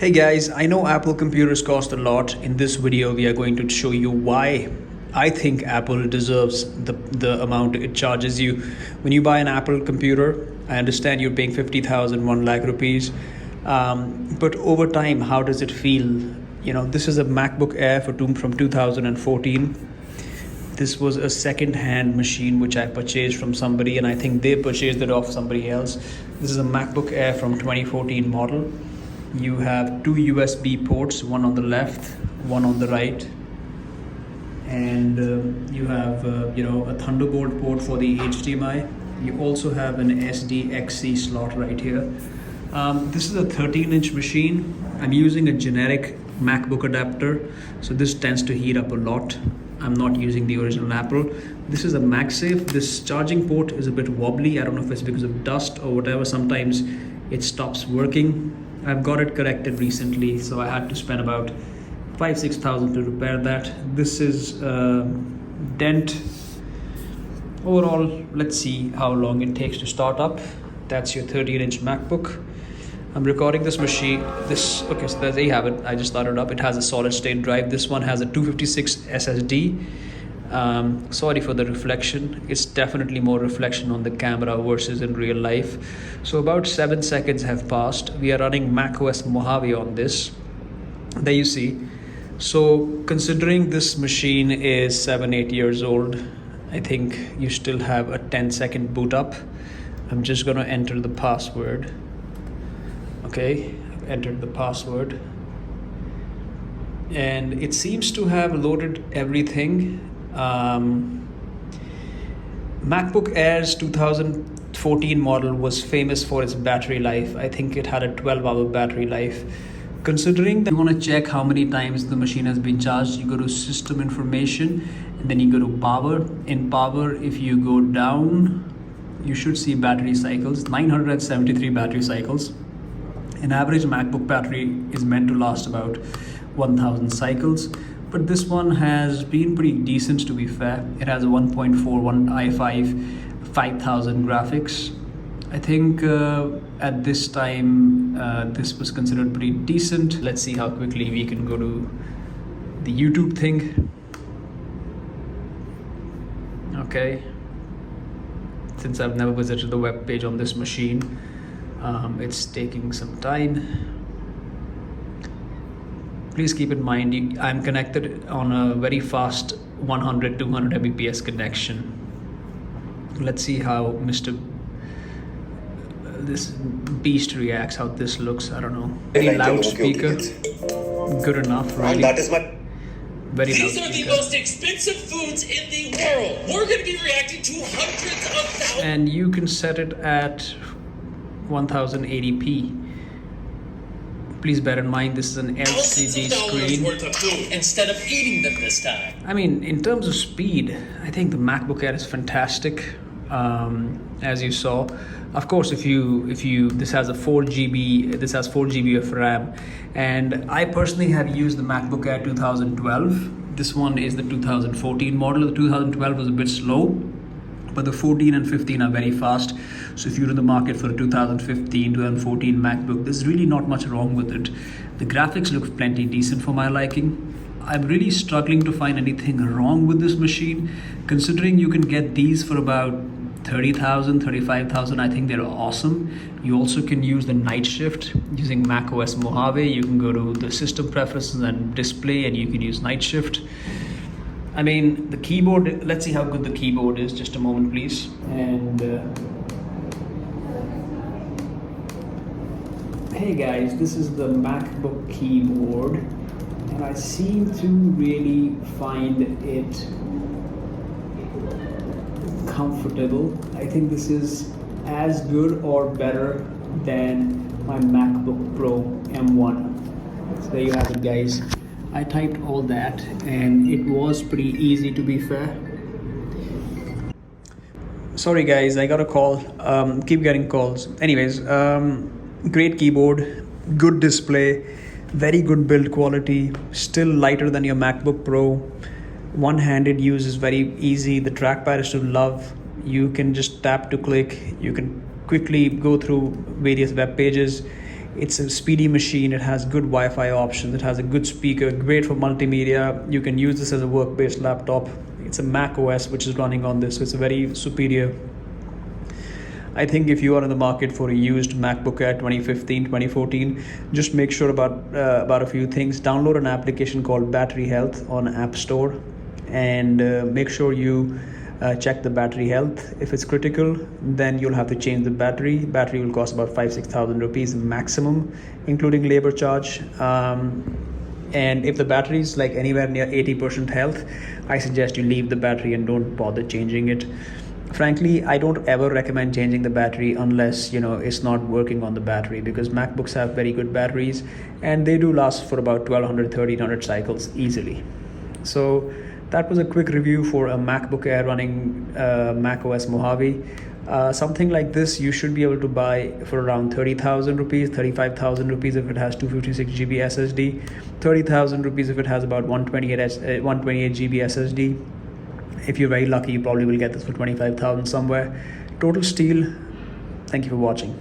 Hey guys, I know Apple computers cost a lot. In this video, we are going to show you why I think Apple deserves the amount it charges you. When you buy an Apple computer, I understand you're paying 50,000, 1 lakh rupees. But over time, how does it feel? You know, this is a MacBook Air from 2014. This was a second-hand machine which I purchased from somebody, and I think they purchased it off somebody else. This is a MacBook Air from 2014 model. You have two USB ports, one on the left, one on the right, and you have a Thunderbolt port for the HDMI. You also have an SDXC slot right here. This is a 13-inch machine. I'm using a generic MacBook adapter, so this tends to heat up a lot. I'm not using the original Apple. This is a MagSafe. This charging port is a bit wobbly. I don't know if it's because of dust or whatever. Sometimes it stops working. I've got it corrected recently, so I had to spend about 5,000-6,000 to repair that. This is dent. Overall, let's see how long it takes to start up. That's your 13-inch MacBook. I'm recording this machine. So there you have it. I just started up. It has a solid state drive. This one has a 256 SSD. Sorry for the reflection. It's definitely more reflection on the camera versus in real life. So about 7 seconds have passed. We are running macOS Mojave on this. There you see. So considering this machine is 7-8 years old, I think you still have a 10-second boot up. I'm just gonna enter the password. Okay, I've entered the password. And it seems to have loaded everything. MacBook Air's 2014 model was famous for its battery life. I think it had a 12-hour battery life. Considering that you want to check how many times the machine has been charged, you go to System Information, and then you go to Power. In Power, if you go down, you should see battery cycles, 973 battery cycles. An average MacBook battery is meant to last about 1,000 cycles. But this one has been pretty decent, to be fair. It has a 1.41 i5 5000 graphics. I think at this time this was considered pretty decent. Let's see how quickly we can go to the YouTube thing. Okay. Since I've never visited the web page on this machine, it's taking some time. Please keep in mind, I'm connected on a very fast 100-200 Mbps connection. Let's see how this beast reacts, how this looks. I don't know. Very loud speaker. Good enough, really. And that is my... Very loud These are the speaker. most expensive foods in the world. We're going to be reacting to hundreds of thousands. And you can set it at 1080p. Please bear in mind, this is an LCD screen. Worth of food instead of eating them this time. I mean, in terms of speed, I think the MacBook Air is fantastic. As you saw, of course, if you this has 4 GB of RAM, and I personally have used the MacBook Air 2012. This one is the 2014 model. The 2012 was a bit slow, but the 14 and 15 are very fast. So if you're in the market for a 2015, 2014 MacBook, there's really not much wrong with it. The graphics look plenty decent for my liking. I'm really struggling to find anything wrong with this machine. Considering you can get these for about 30,000, 35,000, I think they're awesome. You also can use the night shift using macOS Mojave. You can go to the system preferences and display, and you can use night shift. I mean, the keyboard, let's see how good the keyboard is. Just a moment, please. And hey guys, this is the MacBook keyboard, and I seem to really find it comfortable. I think this is as good or better than my MacBook Pro M1. So there you have it, guys. I typed all that, and it was pretty easy, to be fair. Sorry guys, I got a call. Keep getting calls. Anyways, great keyboard, good display, very good build quality, still lighter than your MacBook Pro. One-handed use is very easy. The trackpad is to love. You can just tap to click. You can quickly go through various web pages. It's a speedy machine. It has good Wi-Fi options. It has a good speaker, great for multimedia. You can use this as a work-based laptop. It's a Mac OS which is running on this, so it's a very superior. I think if you are in the market for a used MacBook Air 2015, 2014, just make sure about a few things. Download an application called Battery Health on App Store, and make sure you check the battery health. If it's critical, then you'll have to change the battery. Battery will cost about 5,000-6,000 rupees maximum, including labor charge. And if the battery is like anywhere near 80% health, I suggest you leave the battery and don't bother changing it. Frankly, I don't ever recommend changing the battery unless it's not working on the battery, because MacBooks have very good batteries and they do last for about 1200 1300 cycles easily. So that was a quick review for a MacBook Air running macOS Mojave. Something like this you should be able to buy for around 30,000 rupees, 35,000 rupees if it has 256 GB SSD, 30,000 rupees if it has about 128 GB SSD. If you're very lucky, you probably will get this for 25,000 somewhere. Total steal. Thank you for watching.